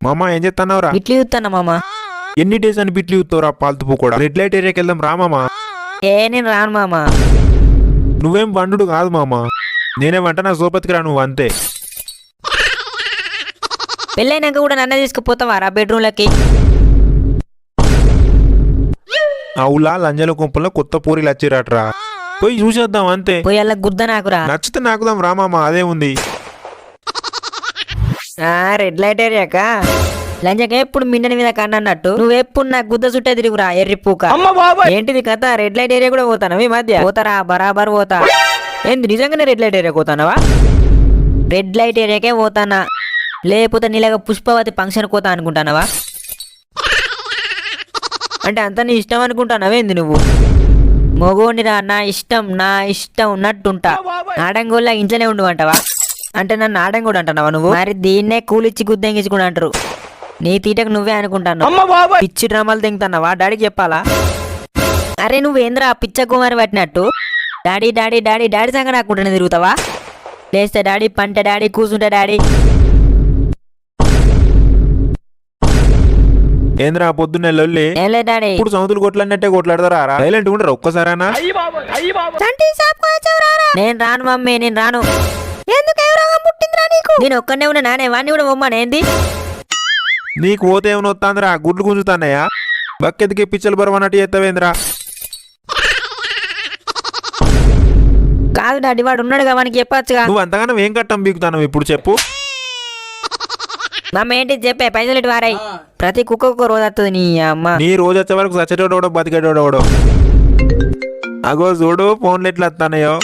మామ ఏం చేస్తున్నావురా? ఇట్లు చూస్తానా మామ. ఎన్ని డేస్ అని బిట్లు చూస్తావురా పాల్తుపు కూడా? రెడ్ లైట్ ఏరియాకి వెళ్దాం రా మామ. నేను రాను మామ. నువ్వేం వండు కాదు మామ, నేనే వంట నా సోపతికి రా, నువ్వు అంతే. పెళ్ళైనాక కూడా నన్ను తీసుకుపోతావారా బెడ్రూమ్లకి? అవులా లంజల గుంపుల్లో కొత్త పూరీలు వచ్చిరట్రా, పోయి చూసేద్దాం అంతే. పోయి అలా గుద్ద నాకురా. నచ్చితే నాకుదాం రా మామ, అదే ఉంది. రెడ్ లైట్ ఏరియాక లంజక ఎప్పుడు మిండని మీద కన్నట్టు నువ్వు ఎప్పుడు నా గుద్ద చుట్టే తిరుగురా ఎర్రి పూక. ఏంటిది కథ? రెడ్ లైట్ ఏరియా కూడా పోతాను ఈ మధ్య? పోతారా? బరాబర్ పోతా. ఏంది నిజంగానే రెడ్ లైట్ ఏరియా పోతానవా? రెడ్ లైట్ ఏరియాకే పోతానా, లేకపోతే నీలాగా పుష్పవతి ఫంక్షన్ పోతా అనుకుంటానవా? అంటే అంత నీ ఇష్టం అనుకుంటానవేంది నువ్వు? మొగోనిరా, నా ఇష్టం ఉన్నట్టుంటా. నాడంగోళ్ళ ఇంట్లోనే ఉండమంటావా? అంటే నన్ను ఆడంగోడు అంటున్నావా నువ్వు? మరి దీన్నే కూలిచ్చి గుద్దెంగించుకుని అంటారు. నీ తీటకు నువ్వే అనుకుంటాను. పిచ్చి డ్రామాలు తెంగుతున్నావా? డాడీకి చెప్పాలా? అరే నువ్వేంద్రా పిచ్చ కుమారి పట్టినట్టు డాడీ డాడీ డాడీ డాడీ సంగ నాకుంటానే తిరుగుతావా? లేస్తే డాడీ, పంట డాడీ, కూర్చుంటే డాడీ. ఏంద్రా పొద్దున్నే లొల్లి? ఏం లేదు డాడీ. ఇప్పుడు సముద్రులు కొట్లాడినట్టే కొట్లాడతారా? సైలెంట్ ఉంటారా ఒక్కసారైనా? నేను రాను మమ్మీ, నేను రాను. ఎందుకు పుట్టిందిరా నీకు? నేను ఒక్కనే ఉన్నా నానే, వాడిని కూడా బొమ్మనేంది? నీకు పోతే ఏమైనా వస్తాందిరా? గుడ్లు గుంజుతాన్నాయా? బక్కెదికి పిచ్చలు బరవన్నట్టు చేస్తావేంద్రా? కాదు డాడీ, వాడు ఉన్నాడుగా, వానికి చెప్పచ్చుగా. నువ్వు అంతగానో ఏం కట్టం బీకుతాను ఇప్పుడు చెప్పు. మమ్మ ఏంటి చెప్పే? పైసలు ఇటు వారాయి. ప్రతి కుక్క రోజు వస్తుంది నీ అమ్మ. నీ రోజు వచ్చే వరకు సచ్చటోడో బతికేటోడో. అగో చూడు ఫోన్లు ఎట్లా వస్తానయో.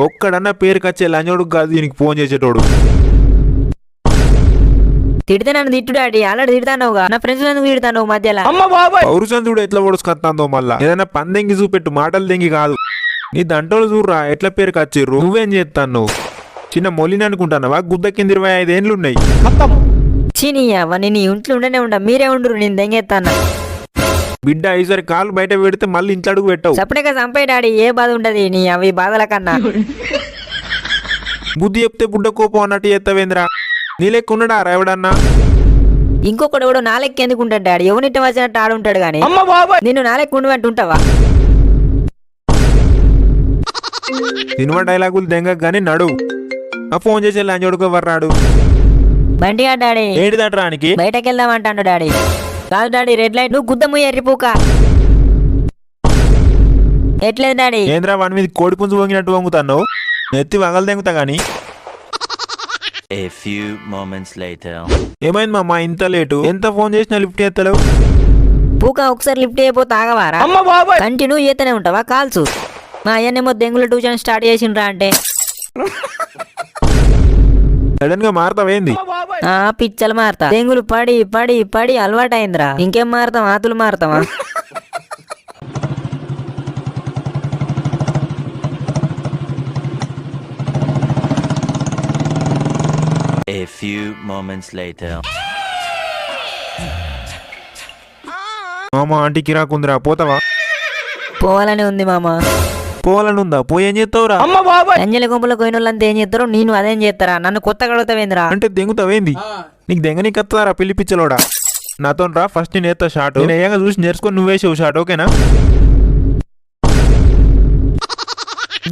ఒక్కడన్నా పేరుకి వచ్చే లంజోడు కాదు దీనికి ఫోన్ చేసేటోడు. తిడితే నన్ను తిట్టు డాడీ, ఆల్రెడీ తిడతానుగా. నా ఫ్రెండ్స్ ఎందుకు తిడతాను మధ్యలో? పౌరుషం చూడు ఎట్లా పొడుచుకొస్తాందో. మళ్ళా ఏదైనా పందెంగి చూపెట్టు, మాటలు దెంగి కాదు. నీ దంటోలు చూడరా ఎట్లా పేరుకి వచ్చిర్రు. నువ్వేం చేస్తాను? నువ్వు చిన్న మొలిని అనుకుంటానవా? గుద్ద కింద 25 ఏళ్ళున్నాయి. చీనీ అవన్నీ నీ ఇంట్లో ఉండనే ఉండ, మీరే ఉండరు, నేను దెంగెత్తాను. బిడ్డ ఈసారి కాలు బయట పెడితే మళ్ళీ ఇంట్లో అడుగు పెట్టవు. సపరేట్గా చంపే డాడీ, ఏ బాధ ఉండదు నీ అవి బాధల కన్నా. బుద్ధి చెప్తే బుడ్డ కోపం అన్నట్టు చేస్తావేంద్రా? నీ లెక్క ఉన్నాడా ఎవడన్నా? ఇంకొకడు ఎవడో నా లెక్క ఎందుకు ఉంటాడు డాడీ? ఎవరినిట్ట వచ్చినట్టు ఆడుంటాడు గానీ నిన్ను నా లెక్క ఉండమంటూ ఉంటావా? సినిమా డైలాగులు దెంగ గానీ నడు. ఆ ఫోన్ చేసి లంజోడుకో వర్రాడు. బండిగా డాడీ ఏంటి దట్రానికి? బయటకు వెళ్దామంటాడు డాడీ. కాదు డాడీ, రెడ్ లైట్. నువ్వు గుద్దము ఎర్రిపూక. ఎట్లేదు డాడీ. ఏంద్రా వాని మీద కోడి పుంజు వంగినట్టు వంగుతాను? నెత్తి వగలు దెంగుతా గాని. A few moments later. ఏమైంది మామ ఇంత లేటు? ఎంత ఫోన్ చేసినా లిఫ్ట్ చేస్తలేవు? పూక ఒకసారి లిఫ్ట్ అయిపోతే ఆగవారా? కంటిన్యూ చేస్తూనే ఉంటావా కాల్స్? మా అయ్యనేమో దెంగుల ట్యూషన్ స్టార్ట్ చేసిండ్రా అంటే సడన్ గా మారతావేంది? పిచ్చలు మారతా. దెంగులు పడి పడి పడి అలవాటైందిరా. ఇంకేం మారుతాం? ఆతులు మారుతావా? A few moments later. మామ ఆంటీకి రాకుందిరా, పోతావా? పోవాలని ఉంది మామ. పోవాలని ఉందా? పోయి ఏం చేస్తావురా? రంజల గుంపులో పోయిన వాళ్ళంతా ఏం చేస్తారో నేను అదేం చేస్తారా? నన్ను కొత్తగా అడుగుతావేందిరా? అంటే దెంగుతావేంది? నీకు దెంగనీకి వస్తారా పిల్లి పిచ్చలోడా? నాతో రా, ఫస్ట్ నేను ఎత్తా షాట్. నేను ఏగా చూసి నేర్చుకొని నువ్వేసావు షాట్, ఓకేనా?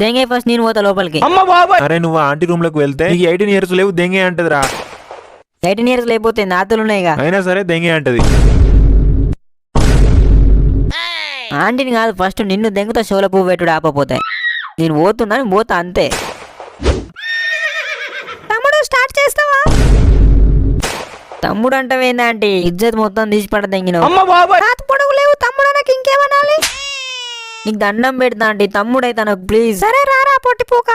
దెంగే ఫస్ట్, నేను పోతా లోపలికి. అరే నువ్వు ఆంటీ రూమ్ లోకి వెళ్తే నీకు 18 ఇయర్స్ లేవు, దెంగే అంటదిరా. 18 ఇయర్స్ లేకపోతే నాతులు ఉన్నాయిగా. అయినా సరే దెంగే అంటది. ఆంటీని కాదు, ఫస్ట్ నిన్ను దెంగుతా షోల పువ్వు పెట్టుడు ఆపపోతే. నేను పోతున్నాను, పోతా అంతే. తమ్ముడు స్టార్ట్ చేస్తావా? తమ్ముడు అంటవేందా ఆంటీ? ఇజ్జత్ మొత్తం తీసి పడ దెంగినావు. పొడుగు లేవు తమ్ముడు, నాకు ఇంకేమనాలి? నీకు దండం పెడతా ఆంటీ, తమ్ముడు అయితే నాకు ప్లీజ్. సరే రారా పొట్టిపోక.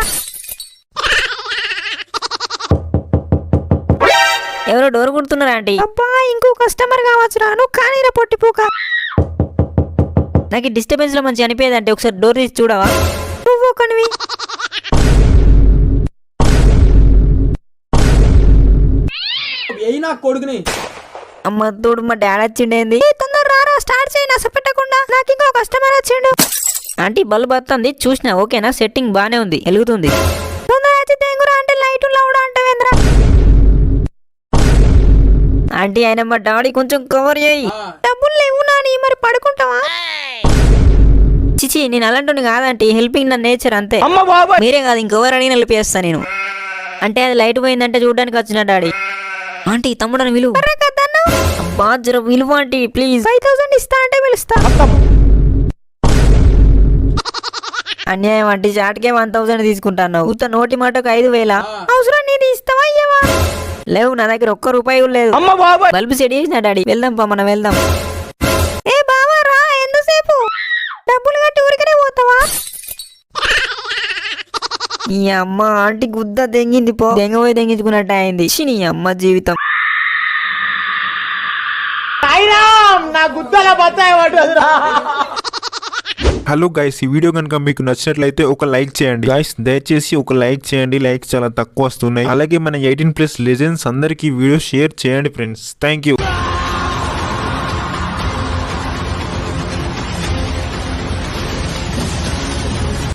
ఎవరో డోర్ కుడుతున్నారు ఆంటీ. అబ్బా ఇంకో కస్టమర్ కావచ్చు రా, నువ్వు కానీరా పొట్టిపోక. నాకు డిస్టర్బెన్స్ లో మంచి అనిపించదు అంటే ఒకసారి డోర్ తీసి చూడవా? నువ్వు ఒకనివి. అమ్మ తోడు, మా డాడీ వచ్చిండేంది? తొందర రారా, స్టార్ట్ చేయి, నస పెట్టకుండా. నాకు ఇంకో కస్టమర్ వచ్చిండు. ఆంటీ బల్బ్ వస్తుంది చూసినా, ఓకేనా? సెట్టింగ్ బానే ఉంది, వెలుగుతుంది. తొందర వచ్చి తెంగురా అంటే లైట్ లౌడ్ అంటవేంద్రా? ఆంటీ ఆయన మా డాడీ కొంచెం కవర్ చేయి. డబ్బులు లేవు నాని, మరి పడుకుంటావా? చిచి, నేను అలాంటి కాదంటే హెల్పింగ్ నా నేచర్ అంతే. మీరే కాదు ఇంకెవరు అడిగిన హెల్ప్ చేస్తా నేను. అంటే అది లైట్ పోయిందంటే చూడడానికి వచ్చిన డాడీ. ఆంటీ తమ్ముడని విలువ. అబ్బా జర విలువ ఆంటీ ప్లీజ్. 5000 ఇస్తా అంటే పిలుస్తా. అన్యాయం అంటే చాటుకే 1000 తీసుకుంటాను. ఉత్త నోటి మాటకు 5000. అవసరం నీది ఇస్తావా అయ్యవా? లేవు నా దగ్గర ఒక్క రూపాయి కూడా లేదు. బల్బు సెట్ చేసిన డాడీ. వెళ్దాం పా, మనం వెళ్దాం. ఏ బావా రా, ఎంతసేపు? డబ్బులు కట్టి ఊరికనే పోతావా? నీ అమ్మ ఆంటీ గుద్ద దెంగింది పో. దెంగపోయి దెంగించుకున్నట్టు అయింది. నీ అమ్మ జీవితం. హలో గైస్, ఈ వీడియో కనుక మీకు నచ్చినట్లయితే ఒక లైక్ చేయండి గైస్. దయచేసి ఒక లైక్ చేయండి, లైక్ చాలా తక్కువ వస్తున్నాయి. అలాగే మన 18+ లెజెండ్స్ అందరికీ వీడియో షేర్ చేయండి ఫ్రెండ్స్. Thank you.